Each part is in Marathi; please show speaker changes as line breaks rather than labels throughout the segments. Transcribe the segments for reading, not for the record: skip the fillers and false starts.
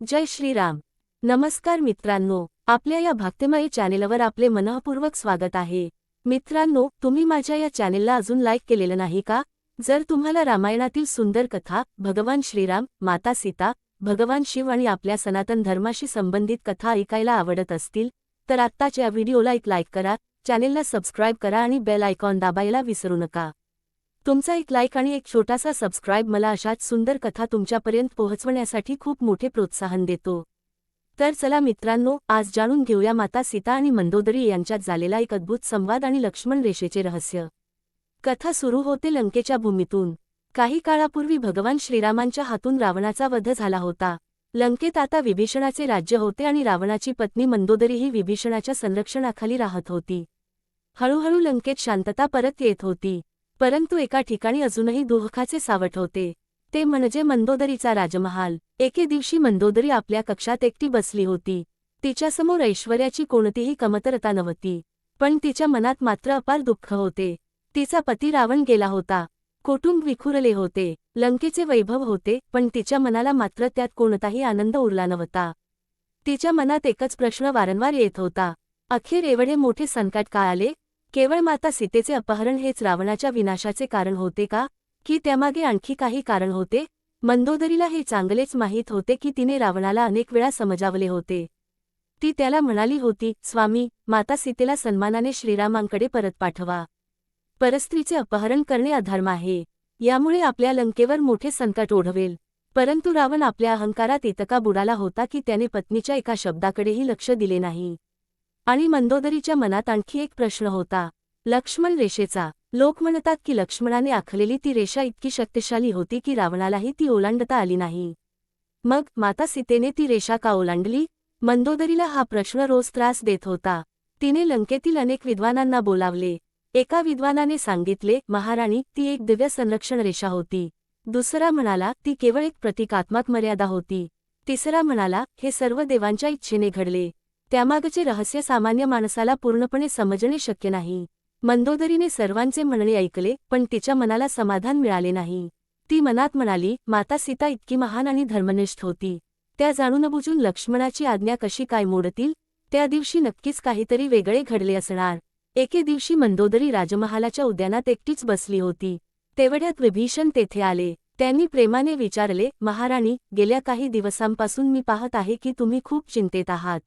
जय श्रीराम। नमस्कार मित्रांनो, आपल्या या भक्तिमय चॅनेलवर आपले मनःपूर्वक स्वागत आहे। मित्रांनो, तुम्ही माझ्या या चॅनेलला अजून लाईक केलेलं नाही का? जर तुम्हाला रामायणातील सुंदर कथा, भगवान श्रीराम, माता सीता, भगवान शिव आणि आपल्या सनातन धर्माशी संबंधित कथा ऐकायला आवडत असतील तर आत्ताच या व्हिडिओला एक लाईक करा, चॅनेलला सबस्क्राईब करा आणि बेल आयकॉन दाबायला विसरू नका। तुमचा एक लाईक आणि एक छोटासा सबस्क्राईब मला अशाच सुंदर कथा तुमच्यापर्यंत पोहोचवण्यासाठी खूप मोठे प्रोत्साहन देतो। तर चला मित्रांनो, आज जाणून घेऊया माता सीता आणि मंदोदरी यांच्यात झालेला एक अद्भुत संवाद आणि लक्ष्मण रेषेचे रहस्य। कथा सुरू होते लंकेच्या भूमीतून। काही काळापूर्वी भगवान श्रीरामांच्या हातून रावणाचा वध झाला होता। लंकेत आता विभीषणाचे राज्य होते आणि रावणाची पत्नी मंदोदरी ही विभीषणाच्या संरक्षणाखाली राहत होती। हळूहळू लंकेत शांतता परत येत होती, परंतु एका ठिकाणी अजूनही दुःखाचे सावट होते, ते म्हणजे मंदोदरीचा राजमहाल। एके दिवशी मंदोदरी आपल्या कक्षात एकटी बसली होती। तिच्यासमोर ऐश्वर्याची कोणतीही कमतरता नव्हती, पण तिच्या मनात मात्र अपार दुःख होते। तिचा पती रावण गेला होता, कुटुंब विखुरले होते, लंकेचे वैभव होते, पण तिच्या मनाला मात्र त्यात कोणताही आनंद उरला नव्हता। तिच्या मनात एकच प्रश्न वारंवार येत होता, अखेर एवढे मोठे संकट का आले? केवळ माता सीतेचे अपहरण हेच रावणाच्या विनाशाचे कारण होते का, की त्यामागे आणखी काही कारण होते? मंदोदरीला हे चांगलेच माहीत होते की तिने रावणाला अनेक वेळा समजावले होते। ती त्याला म्हणाली होती, स्वामी, माता सीतेला सन्मानाने श्रीरामांकडे परत पाठवा। परस्त्रीचे अपहरण करणे अधर्म आहे, यामुळे आपल्या लंकेवर मोठे संकट ओढवेल। परंतु रावण आपल्या अहंकारात इतका बुडाला होता की त्याने पत्नीच्या एका शब्दाकडेही लक्ष दिले नाही। आणि मंदोदरीच्या मनात आणखी एक प्रश्न होता, लक्ष्मण रेषेचा। लोक म्हणतात की लक्ष्मणाने आखलेली ती रेषा इतकी शक्तिशाली होती की रावणालाही ती ओलांडता आली नाही। मग माता सीतेने ती रेषा का ओलांडली? मंदोदरीला हा प्रश्न रोज त्रास देत होता। तिने लंकेतील अनेक विद्वानांना बोलावले। एका विद्वानाने सांगितले, महाराणी, ती एक दिव्य संरक्षण रेषा होती। दुसरा म्हणाला, ती केवळ एक प्रतिकात्मक मर्यादा होती। तिसरा म्हणाला, हे सर्व देवांच्या इच्छेने घडले, त्यामागचे रहस्य सामान्य माणसाला पूर्णपणे समजणे शक्य नाही। मंदोदरीने सर्वांचे म्हणणे ऐकले, पण तिच्या मनाला समाधान मिळाले नाही। ती मनात म्हणाली, माता सीता इतकी महान आणि धर्मनिष्ठ होती, त्या जाणूनबुजून लक्ष्मणाची आज्ञा कशी काय मोडतील? त्या दिवशी नक्कीच काहीतरी वेगळे घडले असणार। एके दिवशी मंदोदरी राजमहालाच्या उद्यानात एकटीच बसली होती। तेवढ्यात विभीषण तेथे आले। त्यांनी प्रेमाने विचारले, महाराणी, गेल्या काही दिवसांपासून मी पाहत आहे की तुम्ही खूप चिंतेत आहात।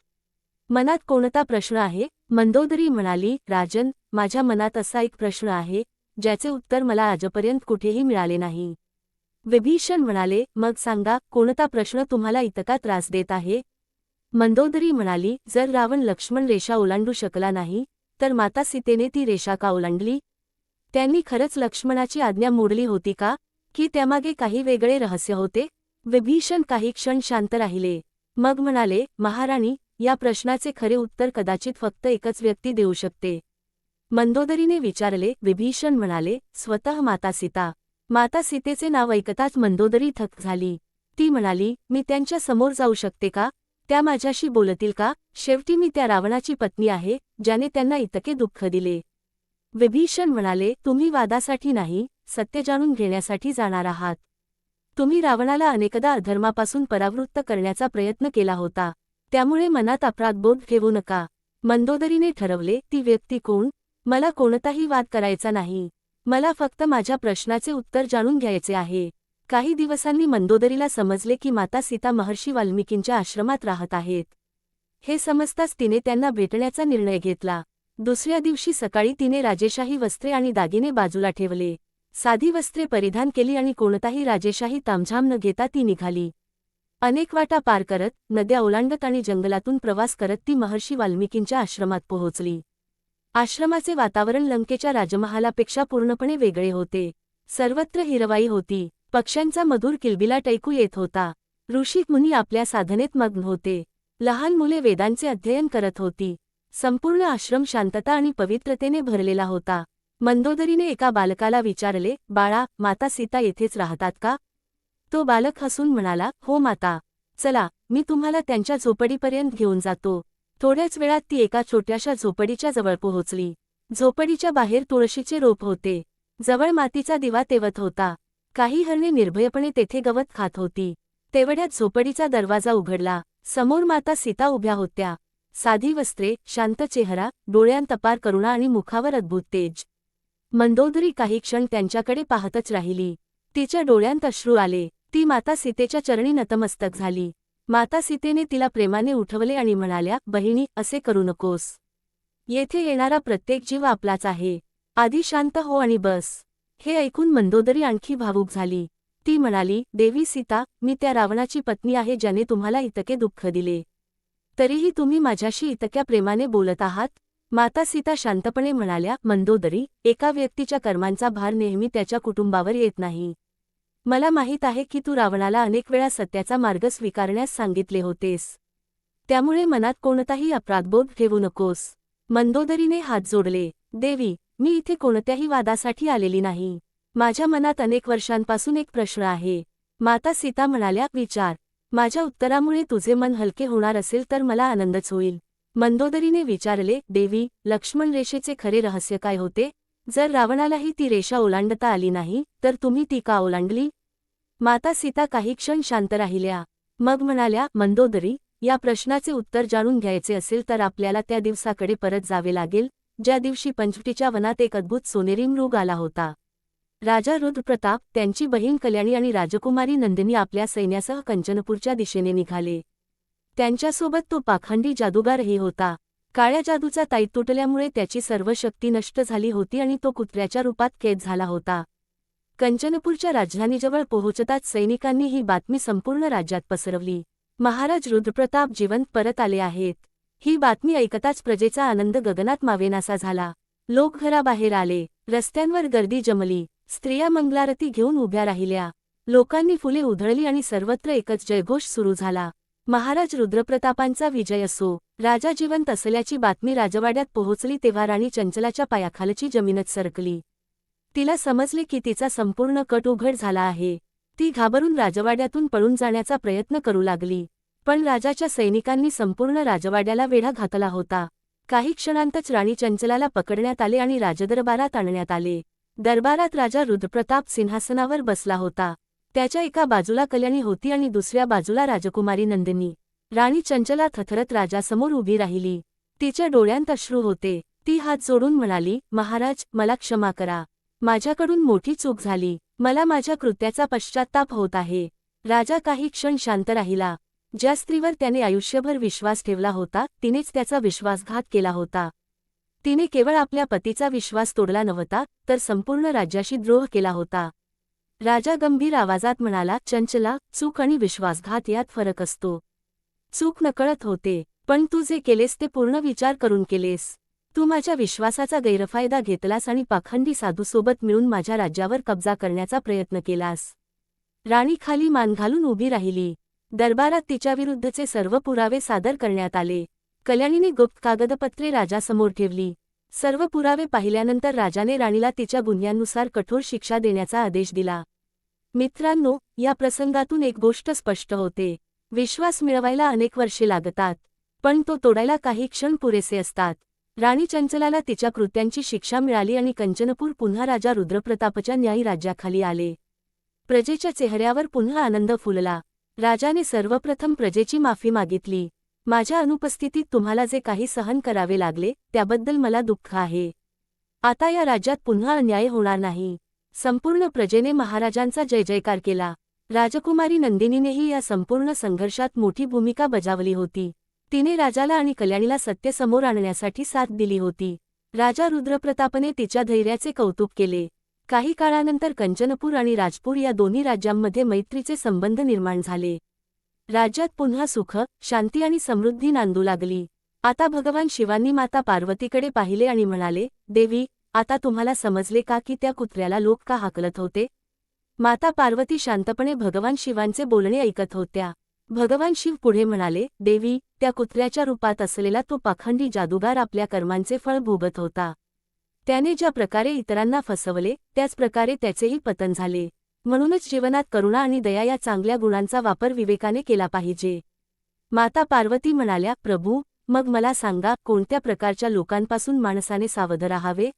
मनात कोणता प्रश्न आहे? मंदोदरी म्हणाली, राजन, माझ्या मनात असा एक प्रश्न आहे, ज्याचे उत्तर मला आजपर्यंत कुठेही मिळाले नाही। विभीषण म्हणाले, मग सांगा, कोणता प्रश्न तुम्हाला इतका त्रास देत आहे? मंदोदरी म्हणाली, जर रावण लक्ष्मण रेषा ओलांडू शकला नाही, तर माता सीतेने ती रेषा का ओलांडली? त्यांनी खरंच लक्ष्मणाची आज्ञा मोडली होती का, की त्यामागे काही वेगळे रहस्य होते? विभीषण काही क्षण शांत राहिले, मग म्हणाले, महाराणी, या प्रश्नाचे खरे उत्तर कदाचित फक्त एकच व्यक्ती देऊ शकते। मंदोदरीने विचारले। विभीषण म्हणाले, स्वतः माता सीता। माता सीतेचे नाव ऐकताच मंदोदरी थक्क झाली। ती म्हणाली, मी त्यांच्या समोर जाऊ शकते का? त्या माझ्याशी बोलतील का? शेवटी मी त्या रावणाची पत्नी आहे, ज्याने त्यांना इतके दुःख दिले। विभीषण म्हणाले, तुम्ही वादासाठी नाही, सत्य जाणून घेण्यासाठी जाणार आहात। तुम्ही रावणाला अनेकदा अधर्मापासून परावृत्त करण्याचा प्रयत्न केला होता, त्यामुळे मनात अपराधबोध ठेवू नका। मंदोदरीने ठरवले, ती व्यक्ती कोण? मला कोणताही वाद करायचा नाही, मला फक्त माझ्या प्रश्नाचे उत्तर जाणून घ्यायचे आहे। काही दिवसांनी मंदोदरीला समजले की माता सीता महर्षी वाल्मिकींच्या आश्रमात राहत आहेत। हे समजताच तिने त्यांना भेटण्याचा निर्णय घेतला। दुसऱ्या दिवशी सकाळी तिने राजेशाही वस्त्रे आणि दागिने बाजूला ठेवले, साधी वस्त्रे परिधान केली आणि कोणताही राजेशाही तामझाम न घेता ती निघाली। अनेक वाटा पार करत, नद्या ओलांडत आणि जंगलातून प्रवास करत ती महर्षी वाल्मिकींच्या आश्रमात पोहोचली। आश्रमाचे वातावरण लंकेच्या राजमहालापेक्षा पूर्णपणे वेगळे होते। सर्वत्र हिरवाई होती, पक्ष्यांचा मधुर किलबिलाट ऐकू येत होता। ऋषी मुनी आपल्या साधनेत मग्न होते, लहान मुले वेदांचे अध्ययन करत होती। संपूर्ण आश्रम शांतता आणि पवित्रतेने भरलेला होता। मंदोदरीने एका बालकाला विचारले, बाळा, माता सीता येथेच राहतात का? तो बालक हसून म्हणाला, हो माता, चला, मी तुम्हाला त्यांच्या झोपडीपर्यंत घेऊन जातो। थोड्याच वेळात ती एका छोट्याशा झोपडीच्या जवळ पोहोचली। झोपडीच्या बाहेर तुळशीचे रोप होते, जवळ मातीचा दिवा तेवत होता। काही हरणे निर्भयपणे तेथे गवत खात होती। तेवढ्यात झोपडीचा दरवाजा उघडला. समोर माता सीता उभ्या होत्या. साधी वस्त्रे, शांत चेहरा, डोळ्यांत अपार करुणा आणि मुखावर अद्भुत तेज. मंदोदरी काही क्षण त्यांच्याकडे पाहतच राहिली. तिच्या डोळ्यांत अश्रू आले. ती माता सीतेच्या चरणी नतमस्तक झाली. माता सीतेने तिला प्रेमाने उठवले आणि म्हणाल्या, बहिणी, असे करू नकोस. येथे येणारा प्रत्येक जीव आपलाच आहे. आधी शांत हो आणि बस. हे ऐकून मंदोदरी आणखी भावूक झाली. ती म्हणाली, देवी सीता, मी त्या रावणाची पत्नी आहे ज्याने तुम्हाला इतके दुःख दिले. तरीही तुम्ही माझ्याशी इतक्या प्रेमाने बोलत आहात. माता सीता शांतपणे म्हणाल्या, मंदोदरी, एका व्यक्तीच्या कर्मांचा भार नेहमी त्याच्या कुटुंबावर येत नाही. मला माहीत आहे की तू रावणाला अनेक वेळा सत्याचा मार्ग स्वीकारण्यास सांगितले होतेस. त्यामुळे मनात कोणताही अपराधबोध ठेवू नकोस. मंदोदरीने हात जोडले. देवी, मी इथे कोणत्याही वादासाठी आलेली नाही. माझ्या मनात अनेक वर्षांपासून एक प्रश्न आहे. माता सीता म्हणाल्या, विचार. माझ्या उत्तरामुळे तुझे मन हलके होणार असेल तर मला आनंदच होईल. मंदोदरीने विचारले, देवी, लक्ष्मण रेषेचे खरे रहस्य काय होते? जर रावणालाही ती रेषा ओलांडता आली नाही तर तुम्ही ती का ओलांडली? माता सीता काही क्षण शांत राहिल्या. मग म्हणाल्या, मंदोदरी, या प्रश्नाचे उत्तर जाणून घ्यायचे असेल तर आपल्याला त्या दिवसाकडे परत जावे लागेल ज्या दिवशी पंचवटीच्या वनात एक अद्भुत सोनेरी मृग आला होता. राजा रुद्रप्रताप, त्यांची बहीण कल्याणी आणि राजकुमारी नंदिनी आपल्या सैन्यासह कंचनपूरच्या दिशेने निघाले. त्यांच्यासोबत तो पाखंडी जादूगारही होता. काळ्या जादूचा ताईत तुटल्यामुळे त्याची सर्व शक्ती नष्ट झाली होती आणि तो कुत्र्याच्या रूपात कैद झाला होता. कंचनपूरच्या राजधानीजवळ पोहोचताच सैनिकांनी ही बातमी संपूर्ण राज्यात पसरवली. महाराज रुद्रप्रताप जिवंत परत आले आहेत. ही बातमी ऐकताच प्रजेचा आनंद गगनात मावेनासा झाला. लोक घराबाहेर आले. रस्त्यांवर गर्दी जमली. स्त्रिया मंगलारती घेऊन उभ्या राहिल्या. लोकांनी फुले उधळली आणि सर्वत्र एकच जयघोष सुरू झाला. महाराज रुद्रप्रतापांचा विजय असो. राजा जिवंत असल्याची बातमी राजवाड्यात पोहोचली तेव्हा राणी चंचलाच्या पायाखालची जमीनच सरकली. तिला समजले की तिचा संपूर्ण कट उघड झाला आहे. ती घाबरून राजवाड्यातून पळून जाण्याचा प्रयत्न करू लागली. पण राजाच्या सैनिकांनी संपूर्ण राजवाड्याला वेढा घातला होता. काही क्षणांतच राणी चंचलाला पकडण्यात आले आणि राजदरबारात आणण्यात आले. दरबारात राजा रुद्रप्रताप सिंहासनावर बसला होता. त्याच्या एका बाजूला कल्याणी होती आणि दुसऱ्या बाजूला राजकुमारी नंदिनी. राणी चंचला थरथरत राजासमोर उभी राहिली. तिच्या डोळ्यांत अश्रू होते. ती हात जोडून म्हणाली, महाराज, मला क्षमा करा. माझ्याकडून मोठी चूक झाली. मला माझ्या कृत्याचा पश्चात्ताप होत आहे. राजा काही क्षण शांत राहिला. ज्या स्त्रीवर त्याने आयुष्यभर विश्वास ठेवला होता तिनेच त्याचा विश्वासघात केला होता. तिने केवळ आपल्या पतीचा विश्वास तोडला नव्हता तर संपूर्ण राज्याशी द्रोह केला होता. राजा गंभीर आवाजात म्हणाला, चंचला, चूक आणि विश्वासघात यात फरक असतो. चूक नकळत होते, पण तू जे केलेस ते पूर्ण विचार करून केलेस. तू माझ्या विश्वासाचा गैरफायदा घेतलास आणि पाखंडी साधूसोबत मिळून माझ्या राज्यावर कब्जा करण्याचा प्रयत्न केलास. राणी खाली मान घालून उभी राहिली. दरबारात तिच्याविरुद्धचे सर्व पुरावे सादर करण्यात आले. कल्याणीने गुप्त कागदपत्रे राजासमोर ठेवली. सर्व पुरावे पाहिल्यानंतर राजाने राणीला तिच्या गुन्ह्यांनुसार कठोर शिक्षा देण्याचा आदेश दिला. मित्रांनो, या प्रसंगातून एक गोष्ट स्पष्ट होते. विश्वास मिळवायला अनेक वर्षे लागतात, पण तो तोडायला काही क्षण पुरेसे असतात. राणी चंचलाला तिच्या कृत्यांची शिक्षा मिळाली आणि कंचनपूर पुन्हा राजा रुद्रप्रतापच्या न्यायी राज्याखाली आले. प्रजेच्या चेहऱ्यावर पुन्हा आनंद फुलला. राजाने सर्वप्रथम प्रजेची माफी मागितली. माझ्या अनुपस्थितीत तुम्हाला जे काही सहन करावे लागले त्याबद्दल मला दुःख आहे. आता या राज्यात पुन्हा अन्याय होणार नाही. संपूर्ण प्रजेने महाराजांचा जय जयकार केला. राजकुमारी नंदिनीनेही या संपूर्ण संघर्षात मोठी भूमिका बजावली होती. तिने राजाला आणि कल्याणीला सत्य समोर आणण्यासाठी साथ दिली होती. राजा रुद्रप्रतापने तिच्या धैर्याचे कौतुक केले. काही काळानंतर कंचनपूर आणि राजपूर या दोन्ही राज्यांमध्ये मैत्रीचे संबंध निर्माण झाले. राज्यात पुन्हा सुख, शांती आणि समृद्धी नांदू लागली. आता भगवान शिवांनी माता पार्वतीकडे पाहिले आणि म्हणाले, देवी, आता तुम्हाला समजले का की त्या कुत्र्याला लोक का हाकलत होते? माता पार्वती शांतपणे भगवान शिवांचे बोलणे ऐकत होत्या. भगवान शिव पुढे म्हणाले, देवी, त्या कुत्र्याच्या रूपात असलेला तो पाखंडी जादूगार आपल्या कर्मांचे फळ भोगत होता. त्याने ज्या प्रकारे इतरांना फसवले त्याच प्रकारे त्याचेही पतन झाले. म्हणूनच जीवनात करुणा आणि दया या चांगल्या गुणांचा वापर विवेकाने केला पाहिजे. माता पार्वती म्हणाल्या, प्रभू, मग मला सांगा, कोणत्या प्रकारच्या लोकांपासून माणसाने सावध राहावे?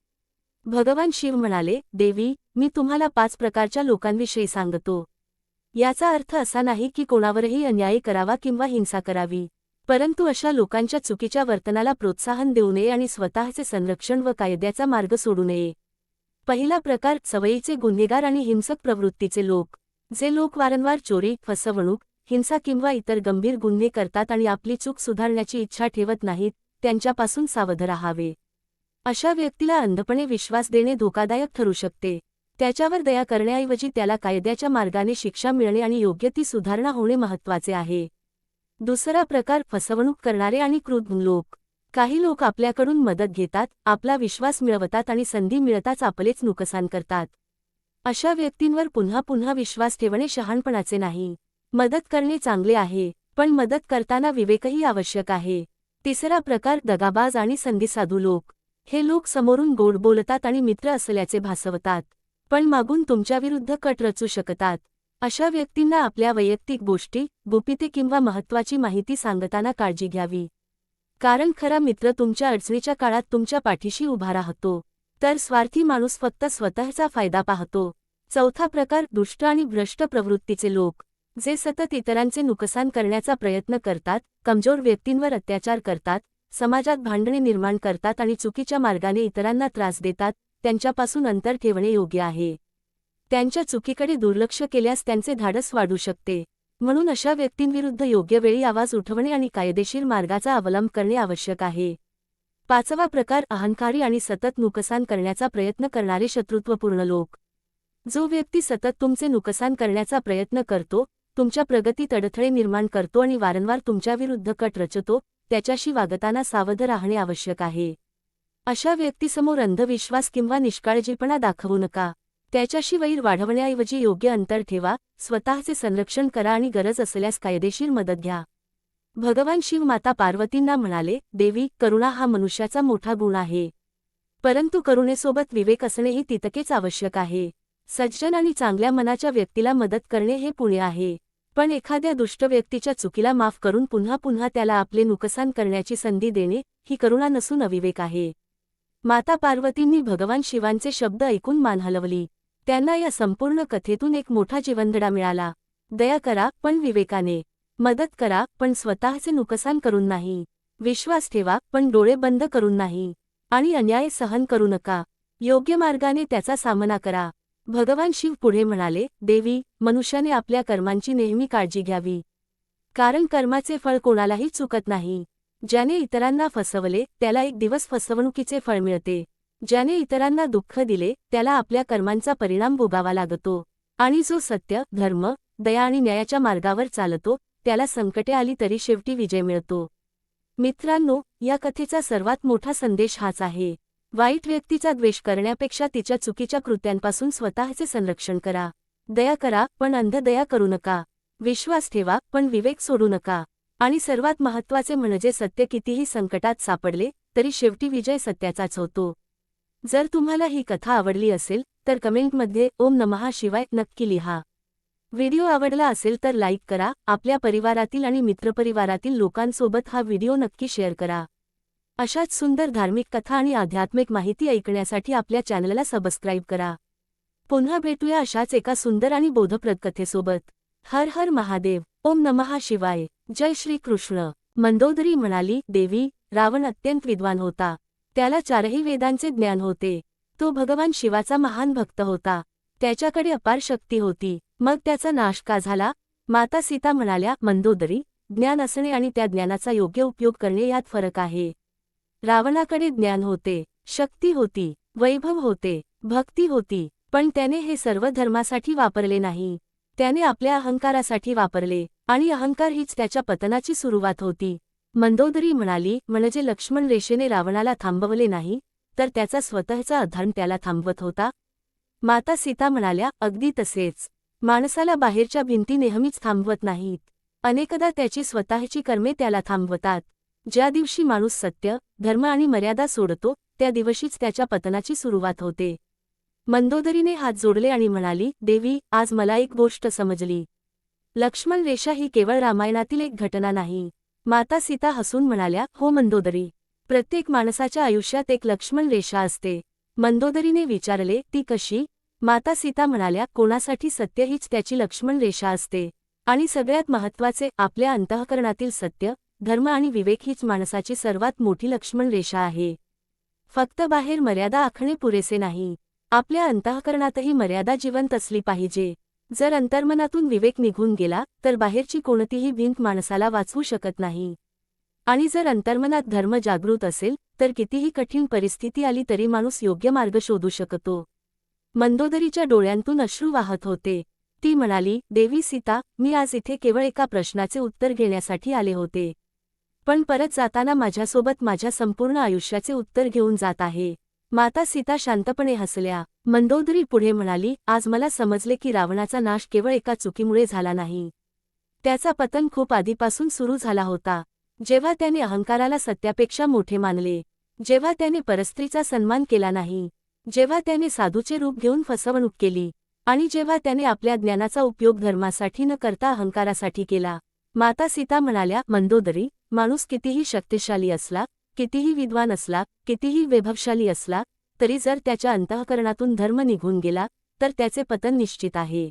भगवान शिव म्हणाले, देवी, मी तुम्हाला 5 प्रकारच्या लोकांविषयी सांगतो. याचा अर्थ असा नाही की कोणावरही अन्याय करावा किंवा हिंसा करावी, परंतु अशा लोकांच्या चुकीच्या वर्तनाला प्रोत्साहन देऊ नये आणि स्वतःचे संरक्षण व कायद्याचा मार्ग सोडू नये. पहिला प्रकार, सवयीचे गुन्हेगार आणि हिंसक प्रवृत्तीचे लोक. जे लोक वारंवार चोरी, फसवणूक, हिंसा किंवा इतर गंभीर गुन्हे करतात आणि आपली चूक सुधारण्याची इच्छा ठेवत नाहीत, त्यांच्यापासून सावध राहावे. अशा व्यक्तीला अंधपणे विश्वास देणे धोकादायक ठरू शकते. त्याच्यावर दया करण्याऐवजी त्याला कायद्याच्या मार्गाने शिक्षा मिळणे आणि योग्य ती सुधारणा होणे महत्त्वाचे आहे. दुसरा प्रकार, फसवणूक करणारे आणि क्रूर लोक. काही लोक आपल्याकडून मदत घेतात, आपला विश्वास मिळवतात आणि संधी मिळताच आपलेच नुकसान करतात. अशा व्यक्तींवर पुन्हा पुन्हा विश्वास ठेवणे शहाणपणाचे नाही. मदत करणे चांगले आहे, पण मदत करताना विवेकही आवश्यक आहे. तिसरा प्रकार, दगाबाज आणि संधीसाधू लोक. हे लोक समोरून गोड बोलतात आणि मित्र असल्याचे भासवतात, पण मागून तुमच्याविरुद्ध कट रचू शकतात. अशा व्यक्तींना आपल्या वैयक्तिक गोष्टी, गुपिते किंवा महत्त्वाची माहिती सांगताना काळजी घ्यावी. कारण खरा मित्र तुमच्या अडचणीच्या काळात तुमच्या पाठीशी उभा राहतो, तर स्वार्थी माणूस फक्त स्वतःचा फायदा पाहतो. चौथा प्रकार, दुष्ट आणि भ्रष्ट प्रवृत्तीचे लोक. जे सतत इतरांचे नुकसान करण्याचा प्रयत्न करतात, कमजोर व्यक्तींवर अत्याचार करतात, समाजात भांडणे निर्माण करतात आणि चुकीच्या मार्गाने इतरांना त्रास देतात, त्यांच्यापासून अंतर ठेवणे योग्य आहे. त्यांच्या चुकीकडे दुर्लक्ष केल्यास त्यांचे धाडस वाढू शकते. म्हणून अशा व्यक्तींविरुद्ध योग्य वेळी आवाज उठवणे आणि कायदेशीर मार्गाचा अवलंब करणे आवश्यक आहे. पाचवा प्रकार, अहंकारी आणि सतत नुकसान करण्याचा प्रयत्न करणारे शत्रुत्वपूर्ण लोक. जो व्यक्ती सतत तुमचे नुकसान करण्याचा प्रयत्न करतो, तुमच्या प्रगतीत अडथळे निर्माण करतो आणि वारंवार तुमच्याविरुद्ध कट रचतो, त्याच्याशी वागताना सावध राहणे आवश्यक आहे. अशा व्यक्तीसमोर अंधविश्वास किंवा निष्काळजीपणा दाखवू नका. त्याच्याशी वैर वाढवण्याऐवजी योग्य अंतर ठेवा, स्वतःचे संरक्षण करा आणि गरज असल्यास कायदेशीर मदत घ्या. भगवान शिव माता पार्वतींना म्हणाले, देवी, करुणा हा मनुष्याचा मोठा गुण आहे, परंतु करुणेसोबत विवेक असणेही तितकेच आवश्यक आहे. सज्जन आणि चांगल्या मनाच्या व्यक्तीला मदत करणे हे पुण्य आहे, पण एखाद्या दुष्ट व्यक्तीच्या चुकीला माफ करून पुन्हा पुन्हा त्याला आपले नुकसान करण्याची संधी देणे ही करुणा नसून अविवेक आहे. माता पार्वतींनी भगवान शिवांचे शब्द ऐकून मान हलवली. त्यांना या संपूर्ण कथेतून एक मोठा जीवनधडा मिळाला. दया करा, पण विवेकाने. मदत करा, पण स्वतःचे नुकसान करून नाही. विश्वास ठेवा, पण डोळे बंद करून नाही. आणि अन्याय सहन करू नका. योग्य मार्गाने त्याचा सामना करा. भगवान शिव पुढे म्हणाले, देवी, मनुष्याने आपल्या कर्मांची नेहमी काळजी घ्यावी, कारण कर्माचे फळ कोणालाही चुकत नाही. ज्याने इतरांना फसवले, त्याला एक दिवस फसवणुकीचे फळ मिळते. ज्याने इतरांना दुःख दिले, त्याला आपल्या कर्मांचा परिणाम भोगावा लागतो. आणि जो सत्य, धर्म, दया आणि न्यायाच्या मार्गावर चालतो, त्याला संकटे आली तरी शेवटी विजय मिळतो. मित्रांनो, या कथेचा सर्वात मोठा संदेश हाच आहे. वाईट व्यक्तीचा द्वेष करण्यापेक्षा तिच्या चुकीच्या कृत्यांपासून स्वतःचे संरक्षण करा. दया करा, पण अंध दया करू नका. विश्वास ठेवा, पण विवेक सोडू नका. आणि सर्वात महत्त्वाचे म्हणजे सत्य कितीही संकटात सापडले तरी शेवटी विजय सत्याचाच होतो. जर तुम्हाला ही कथा आवडली असेल तर कमेंटमध्ये ओम नमः शिवाय नक्की लिहा. व्हिडिओ आवडला असेल तर लाईक करा. आपल्या परिवारातील आणि मित्रपरिवारातील लोकांसोबत हा व्हिडिओ नक्की शेअर करा. अशाच सुंदर धार्मिक कथा आणि आध्यात्मिक माहिती ऐकण्यासाठी आपल्या चॅनलला सबस्क्राईब करा. पुन्हा भेटूया अशाच एका सुंदर आणि बोधप्रद कथेसोबत. हर हर महादेव. ओम नमः शिवाय. जय श्री कृष्ण. मंदोदरी म्हणाली, देवी, रावण अत्यंत विद्वान होता. त्याला चारही वेदांचे ज्ञान होते. तो भगवान शिवाचा महान भक्त होता. त्याच्याकडे अपार शक्ती होती. मग त्याचा नाश का झाला? माता सीता म्हणाल्या, मंदोदरी, ज्ञान असणे आणि त्या ज्ञानाचा योग्य उपयोग करणे यात फरक आहे. रावणाकडे ज्ञान होते, शक्ती होती, वैभव होते, भक्ती होती, पण त्याने हे सर्व धर्मासाठी वापरले नाही. त्याने आपल्या अहंकारासाठी वापरले, आणि अहंकार हीच त्याच्या पतनाची सुरुवात होती. मंदोदरी म्हणाली, म्हणजे लक्ष्मण रेषेने रावणाला थांबवले नाही, तर त्याचा स्वतःचा अधर्म त्याला थांबवत होता? माता सीता म्हणाल्या, अगदी तसेच. माणसाला बाहेरच्या भिंती नेहमीच थांबवत नाहीत. अनेकदा त्याची स्वतःची कर्मे त्याला थांबवतात. ज्या दिवशी माणूस सत्य, धर्म आणि मर्यादा सोडतो, त्या दिवशीच त्याच्या पतनाची सुरुवात होते. मंदोदरीने हात जोडले आणि म्हणाली, देवी, आज मला एक गोष्ट समजली. लक्ष्मण रेषा ही केवळ रामायणातील एक घटना नाही. माता सीता हसून म्हणाल्या, हो मंदोदरी, प्रत्येक माणसाच्या आयुष्यात एक लक्ष्मण रेषा असते. मंदोदरीने विचारले, ती कशी? माता सीता म्हणाल्या, कोणासाठी सत्य हीच त्याची लक्ष्मण रेषा असते. आणि सगळ्यात महत्त्वाचे, आपल्या अंतःकरणातील सत्य, धर्म आणि विवेक हीच माणसाची सर्वात मोठी लक्ष्मण रेषा आहे. फक्त बाहेर मर्यादा आखणे पुरेसे नाही. आपल्या अंतःकरणातही मर्यादा जिवंत असली पाहिजे. जर अंतर्मनातून विवेक निघून गेला तर बाहेरची कोणतीही भिंत माणसाला वाचवू शकत नाही. आणि जर अंतर्मनात धर्म जागृत असेल तर कितीही कठीण परिस्थिती आली तरी माणूस योग्य मार्ग शोधू शकतो. मंदोदरीच्या डोळ्यांतून अश्रू वाहत होते. ती म्हणाली, देवी सीता, मी आज इथे केवळ एका प्रश्नाचे उत्तर घेण्यासाठी आले होते. पण परत जाताना माझ्यासोबत माझ्या संपूर्ण आयुष्याचे उत्तर घेऊन जात आहे. माता सीता शांतपणे हसल्या. मंदोदरी पुढे म्हणाली, आज मला समजले की रावणाचा नाश केवळ एका चुकीमुळे झाला नाही. त्याचा पतन खूप आधीपासून सुरू झाला होता. जेव्हा त्याने अहंकाराला सत्यापेक्षा मोठे मानले, जेव्हा त्याने परस्त्रीचा सन्मान केला नाही, जेव्हा त्याने साधूचे रूप घेऊन फसवणूक केली, आणि जेव्हा त्याने आपल्या ज्ञानाचा उपयोग धर्मासाठी न करता अहंकारासाठी केला. माता सीता म्हणाल्या, मंदोदरी, माणूस कितीही शक्तिशाली असला, कितीही विद्वान असला, कितीही वैभवशाली असला, तरी जर त्याच्या अंतःकरणातून धर्म निघून गेला तर त्याचे पतन निश्चित आहे.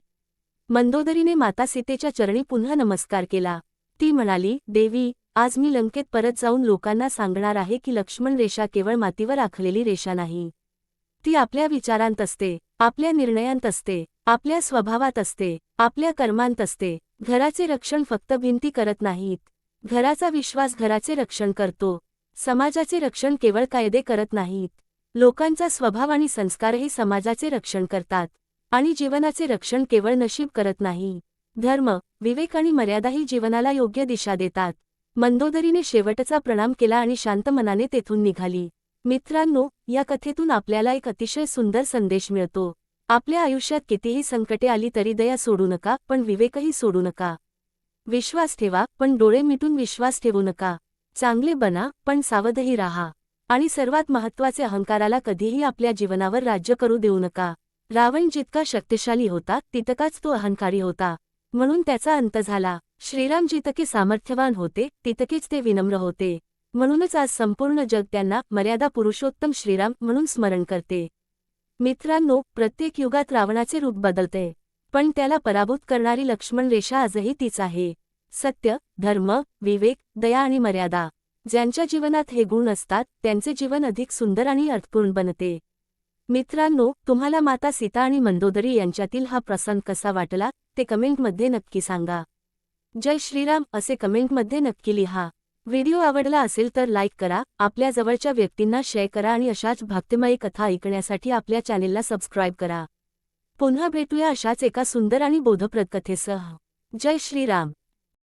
मंदोदरीने माता सीतेच्या चरणी पुन्हा नमस्कार केला. ती म्हणाली, देवी, आज मी लंकेत परत जाऊन लोकांना सांगणार आहे की लक्ष्मण रेषा केवळ मातीवर आखलेली रेषा नाही. ती आपल्या विचारांत असते, आपल्या निर्णयांत असते, आपल्या स्वभावात असते, आपल्या कर्मांत असते. घराचे रक्षण फक्त भिंती करत नाहीत. घराचा विश्वास घराचे रक्षण करतो. समाजाचे रक्षण केवळ कायदे करत नाहीत. लोकांचा स्वभाव आणि संस्कारही समाजाचे रक्षण करतात. आणि जीवनाचे रक्षण केवळ नशीब करत नाही. धर्म, विवेक आणि मर्यादाही जीवनाला योग्य दिशा देतात. मंदोदरीने शेवटचा प्रणाम केला आणि शांत मनाने तेथून निघाली. मित्रांनो, या कथेतून आपल्याला एक अतिशय सुंदर संदेश मिळतो. आपल्या आयुष्यात कितीही संकटे आली तरी दया सोडू नका, पण विवेकही सोडू नका. विश्वास ठेवा, पण डोळे मिटून विश्वास ठेवू नका. चांगले बना, पण सावधही राहा. आणि सर्वात महत्त्वाचे, अहंकाराला कधीही आपल्या जीवनावर राज्य करू देऊ नका. रावण जितका शक्तिशाली होता तितकाच तो अहंकारी होता, म्हणून त्याचा अंत झाला. श्रीराम जितके सामर्थ्यवान होते तितकेच ते विनम्र होते, म्हणूनच आज संपूर्ण जग त्यांना मर्यादा पुरुषोत्तम श्रीराम म्हणून स्मरण करते. मित्रांनो, प्रत्येक युगात रावणाचे रूप बदलते, पण त्याला पराभूत करणारी लक्ष्मण रेषा आजही तीच आहे. सत्य, धर्म, विवेक, दया आणि मर्यादा. ज्यांच्या जीवनात हे गुण असतात त्यांचे जीवन अधिक सुंदर आणि अर्थपूर्ण बनते. मित्रांनो, तुम्हाला माता सीता आणि मंदोदरी यांच्यातील हा प्रसंग कसा वाटला ते कमेंटमध्ये नक्की सांगा. जय श्रीराम असे कमेंटमध्ये नक्की लिहा. व्हिडिओ आवडला असेल तर लाईक करा, आपल्या जवळच्या व्यक्तींना शेअर करा आणि अशाच भक्तिमय कथा ऐकण्यासाठी आपल्या चॅनेलला सबस्क्राईब करा. पुन्हा भेटूया अशाच एका सुंदर आणि बोधप्रद कथेसह. जय श्रीराम.